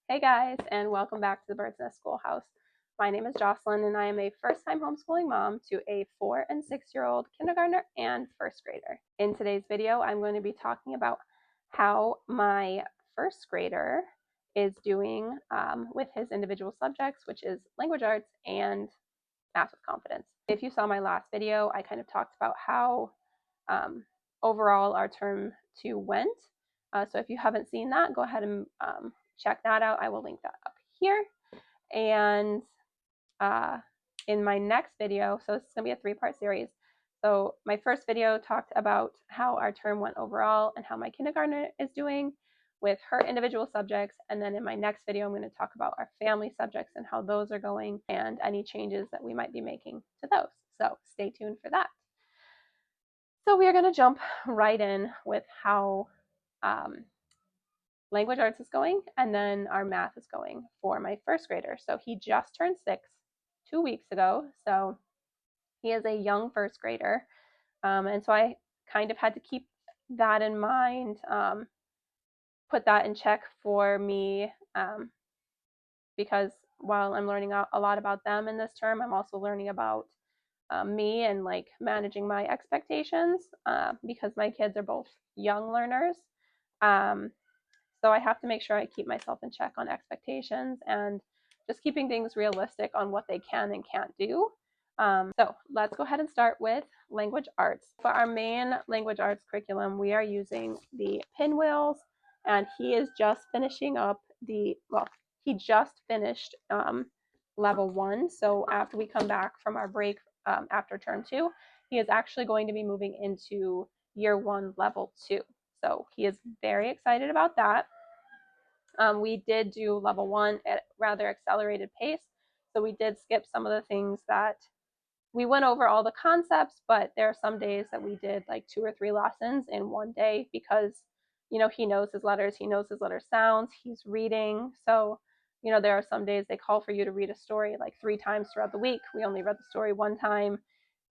Hey guys, and welcome back to the Bird's Nest Schoolhouse. My name is Jocelyn, and I am a first-time homeschooling mom to a 4- and 6-year-old kindergartner and first grader. In today's video, I'm going to be talking about how my first grader is doing with his individual subjects, which is language arts and math with confidence. If you saw my last video, I kind of talked about how overall our term 2 went. So if you haven't seen that, go ahead and check that out. I will link that up here. And in my next video, so this is going to be a 3-part series. So my first video talked about how our term went overall and how my kindergartner is doing with her individual subjects. And then in my next video, I'm going to talk about our family subjects and how those are going and any changes that we might be making to those. So stay tuned for that. So we are going to jump right in with how language arts is going, and then our math is going for my first grader. So he just turned 6 2 weeks ago, so he is a young first grader, and so I kind of had to keep that in mind, put that in check for me, because while I'm learning a lot about them in this term, I'm also learning about me and like managing my expectations, because my kids are both young learners. So I have to make sure I keep myself in check on expectations and just keeping things realistic on what they can and can't do. So let's go ahead and start with language arts. For our main language arts curriculum, we are using the pinwheels, and he is just finishing up he just finished level 1. So after we come back from our break after term 2, he is actually going to be moving into year 1 level 2. So he is very excited about that. We did do level 1 at rather accelerated pace. So we did skip some of the things that we went over all the concepts, but there are some days that we did like 2 or 3 lessons in one day because, he knows his letters, he knows his letter sounds, he's reading. So, there are some days they call for you to read a story like 3 times throughout the week. We only read the story 1 time,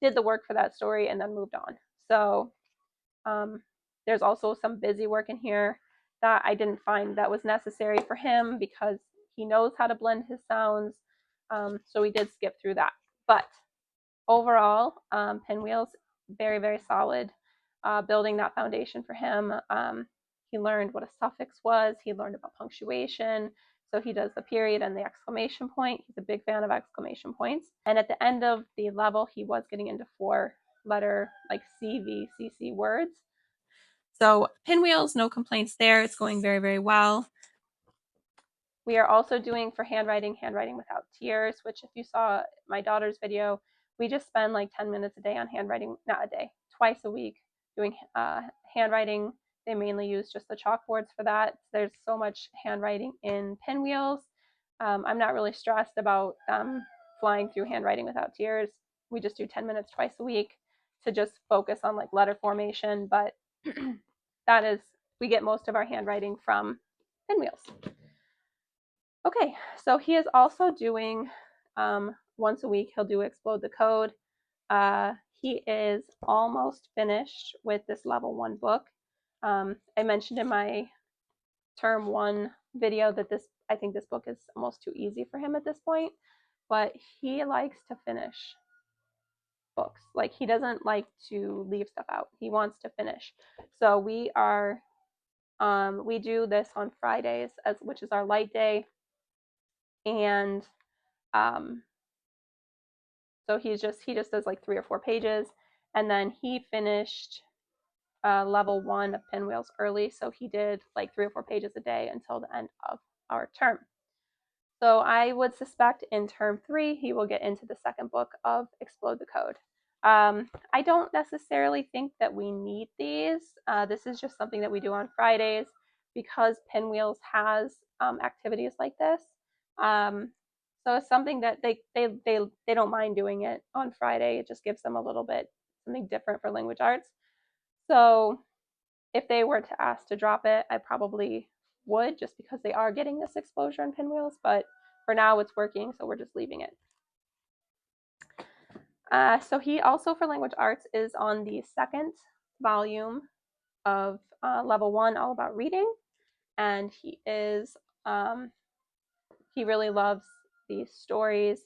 did the work for that story, and then moved on. So there's also some busy work in here that I didn't find that was necessary for him because he knows how to blend his sounds. So we did skip through that. But overall, Pinwheels, very, very solid, building that foundation for him. He learned what a suffix was. He learned about punctuation. So he does the period and the exclamation point. He's a big fan of exclamation points. And at the end of the level, he was getting into 4-letter like CVCC words. So pinwheels, no complaints there. It's going very, very well. We are also doing for handwriting without tears, which if you saw my daughter's video, we just spend like 10 minutes a day on handwriting, not a day, twice a week doing handwriting. They mainly use just the chalkboards for that. There's so much handwriting in pinwheels. I'm not really stressed about flying through handwriting without tears. We just do 10 minutes twice a week to just focus on like letter formation, but we get most of our handwriting from pinwheels. Okay, so he is also doing once a week, he'll do Explode the Code. He is almost finished with this level 1 book. I mentioned in my term 1 video that I think this book is almost too easy for him at this point, but he likes to finish books. Like he doesn't like to leave stuff out. He wants to finish. So we do this on Fridays, which is our light day, and so he just does like 3 or 4 pages, and then he finished level 1 of Pinwheels early, so he did like 3 or 4 pages a day until the end of our term. So I would suspect in term 3 he will get into the second book of Explode the Code. I don't necessarily think that we need these. This is just something that we do on Fridays because Pinwheels has activities like this. So it's something that they don't mind doing it on Friday. It just gives them a little bit something different for language arts. So if they were to ask to drop it, I probably would, just because they are getting this exposure in Pinwheels. But for now, it's working, so we're just leaving it. So he also, for language arts, is on the 2nd volume of level 1, all about reading, and he is He really loves these stories.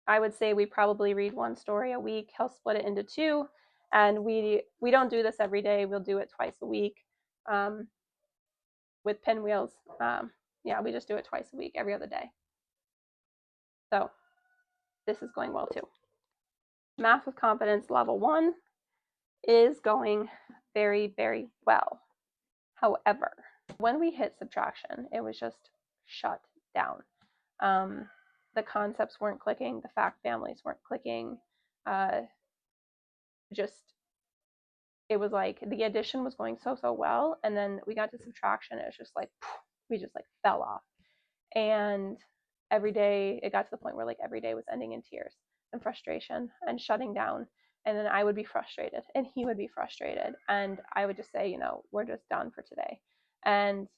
I would say we probably read one story a week. He'll split it into two, and we don't do this every day. We'll do it twice a week um, with pinwheels. Yeah, we just do it twice a week, every other day. So this is going well too. Math with Confidence level 1 is going very, very well. However, when we hit subtraction, it was just shut down. The concepts weren't clicking, the fact families weren't clicking. Uh, just it was like the addition was going so well, and then we got to subtraction. It was just like we just like fell off, and every day it got to the point where like every day was ending in tears and frustration and shutting down. And then I would be frustrated, and he would be frustrated, and I would just say, we're just done for today. And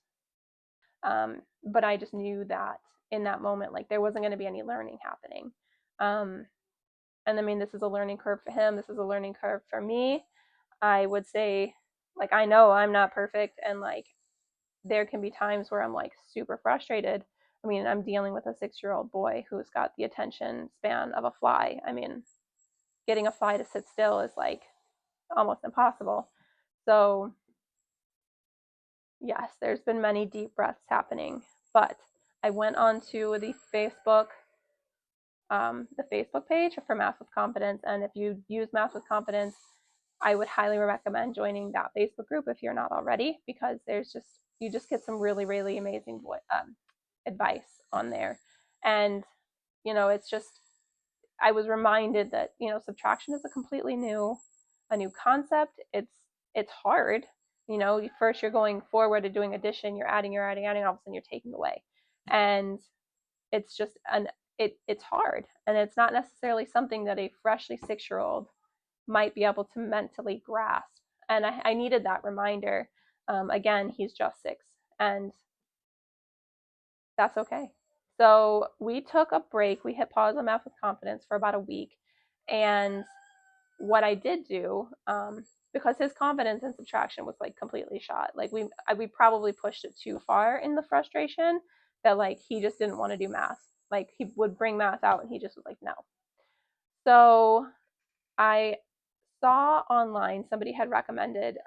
but I just knew that in that moment, like there wasn't going to be any learning happening. And I mean, this is a learning curve for him. This is a learning curve for me. I would say, like, I know I'm not perfect, and like there can be times where I'm like super frustrated. I mean, I'm dealing with a 6-year-old boy who's got the attention span of a fly. I mean, getting a fly to sit still is like almost impossible. So, yes, there's been many deep breaths happening, but I went on to the Facebook page for Math with Confidence, and if you use Math with Confidence, I would highly recommend joining that Facebook group if you're not already, because you just get some really, really amazing advice on there. And it's just, I was reminded that subtraction is a new concept. It's hard. First you're going forward to doing addition, you're adding, and all of a sudden you're taking away, and it's just it's hard, and it's not necessarily something that a freshly 6-year-old might be able to mentally grasp. And I needed that reminder. Again, he's just 6, and that's okay. So we took a break. We hit pause on Math with Confidence for about a week. And what I did do, because his confidence in subtraction was like completely shot, like we probably pushed it too far in the frustration that like he just didn't want to do math. Like he would bring math out and he just was like, no. So I saw online somebody had recommended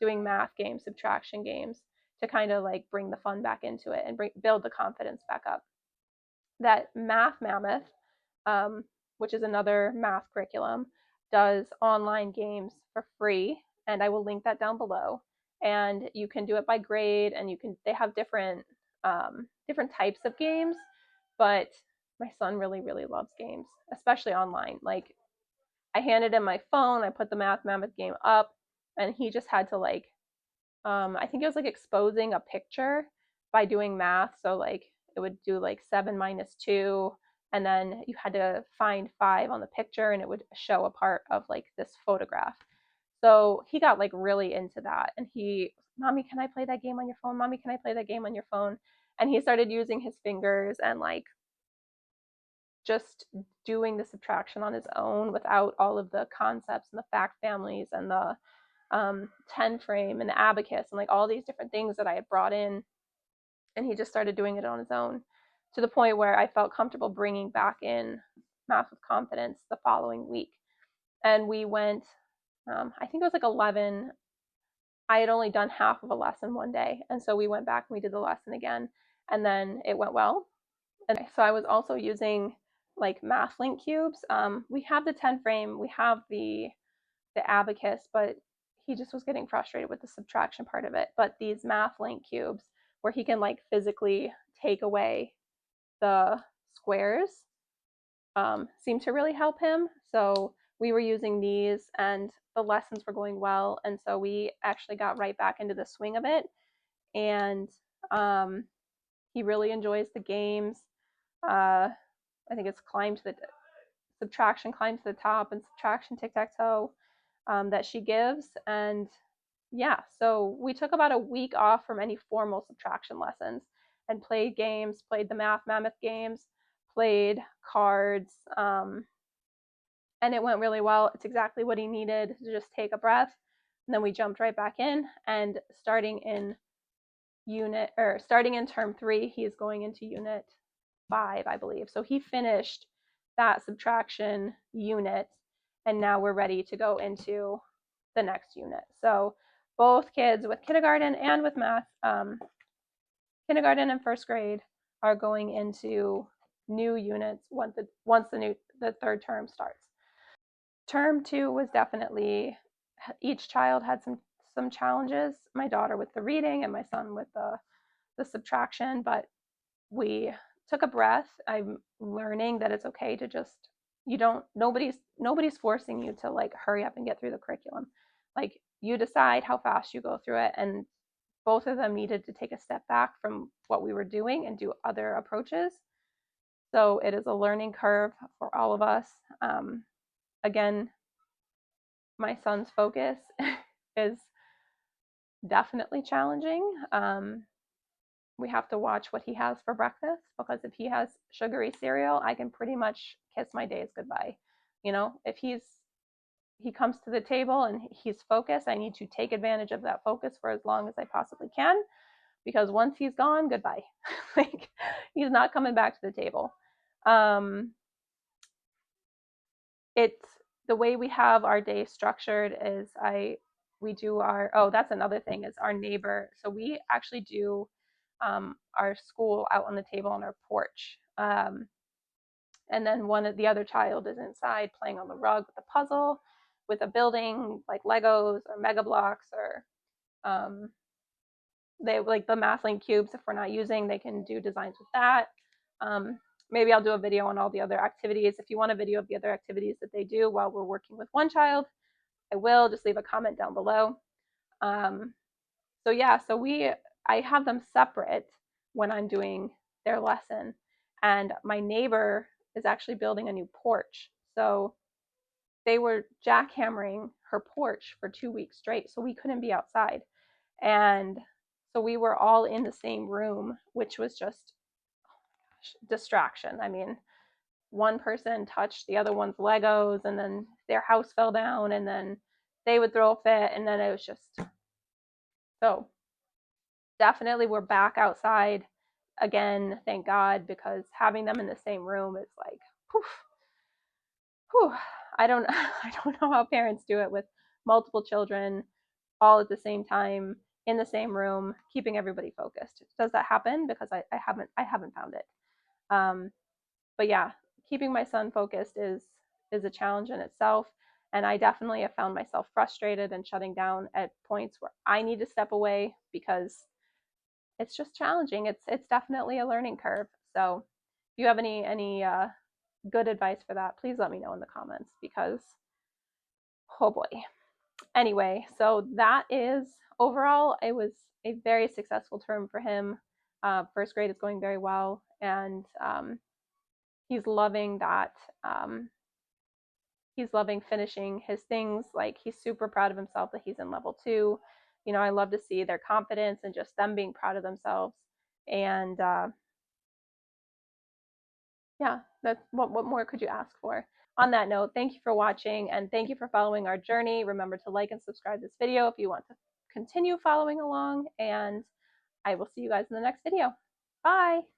doing math games, subtraction games, to kind of like bring the fun back into it and build the confidence back up. That Mammoth, which is another math curriculum, does online games for free, and I will link that down below. And you can do it by grade, and they have different types of games, but my son really, really loves games, especially online. Like I handed him my phone, I put the Mammoth game up, and he just had to like I think it was like exposing a picture by doing math. So like it would do like 7 minus 2, and then you had to find 5 on the picture, and it would show a part of like this photograph. So he got like really into that, and Mommy, can I play that game on your phone? Mommy, can I play that game on your phone? And he started using his fingers and like just doing the subtraction on his own without all of the concepts and the fact families and the 10 frame and the abacus and like all these different things that I had brought in. And he just started doing it on his own, to the point where I felt comfortable bringing back in Math with Confidence the following week. And we went, I think it was like 11. I had only done half of a lesson one day. And so we went back and we did the lesson again. And then it went well. And so I was also using like math link cubes. We have the 10 frame, we have the abacus, but he just was getting frustrated with the subtraction part of it. But these math link cubes, where he can like physically take away the squares, seem to really help him. So we were using these, and the lessons were going well, and so we actually got right back into the swing of it. And he really enjoys the games. I think it's subtraction climb to the top and subtraction tic-tac-toe that she gives. And yeah, so we took about a week off from any formal subtraction lessons and played games, played the Mammoth games, played cards, and it went really well. It's exactly what he needed, to just take a breath. And then we jumped right back in, and starting in term 3, he is going into unit 5, I believe. So he finished that subtraction unit, and now we're ready to go into the next unit. So both kids with kindergarten and with math, kindergarten and first grade are going into new units once the third term starts. Term 2 was definitely, each child had some challenges. My daughter with the reading and my son with the subtraction, but we took a breath. I'm learning that it's okay to just, you don't, nobody's forcing you to like hurry up and get through the curriculum. Like, you decide how fast you go through it, and both of them needed to take a step back from what we were doing and do other approaches. So it is a learning curve for all of us. Again, my son's focus is definitely challenging. We have to watch what he has for breakfast, because if he has sugary cereal, I can pretty much kiss my days goodbye. You know, if he comes to the table and he's focused, I need to take advantage of that focus for as long as I possibly can, because once he's gone, goodbye. Like, he's not coming back to the table. It's the way we have our day structured is we do our, oh, that's another thing, is our neighbor. So we actually do our school out on the table on our porch. And then one of the other child is inside playing on the rug with a puzzle, with a building like Legos or Mega Blocks, or they like the MathLink cubes. If we're not using, they can do designs with that. Maybe I'll do a video on all the other activities. If you want a video of the other activities that they do while we're working with one child, I will. Just leave a comment down below. So yeah, I have them separate when I'm doing their lesson, and my neighbor is actually building a new porch. So they were jackhammering her porch for 2 weeks straight, so we couldn't be outside. And so we were all in the same room, which was just distraction. I mean, one person touched the other one's Legos, and then their house fell down, and then they would throw a fit, and then it was just, so definitely we're back outside again, thank God, because having them in the same room is like, whew, whew. I don't I don't know how parents do it with multiple children all at the same time in the same room, keeping everybody focused. Does that happen? Because I haven't found it. But yeah, keeping my son focused is a challenge in itself. And I definitely have found myself frustrated and shutting down at points where I need to step away, because it's just challenging. It's definitely a learning curve. So if you have any good advice for that, please let me know in the comments, because oh boy. Anyway, so that is, overall, it was a very successful term for him. First grade is going very well, and he's loving that. He's loving finishing his things. Like, he's super proud of himself that he's in level 2. You know, I love to see their confidence and just them being proud of themselves. And yeah, that's what more could you ask for? On that note, thank you for watching, and thank you for following our journey. Remember to like and subscribe this video if you want to continue following along, and I will see you guys in the next video. Bye.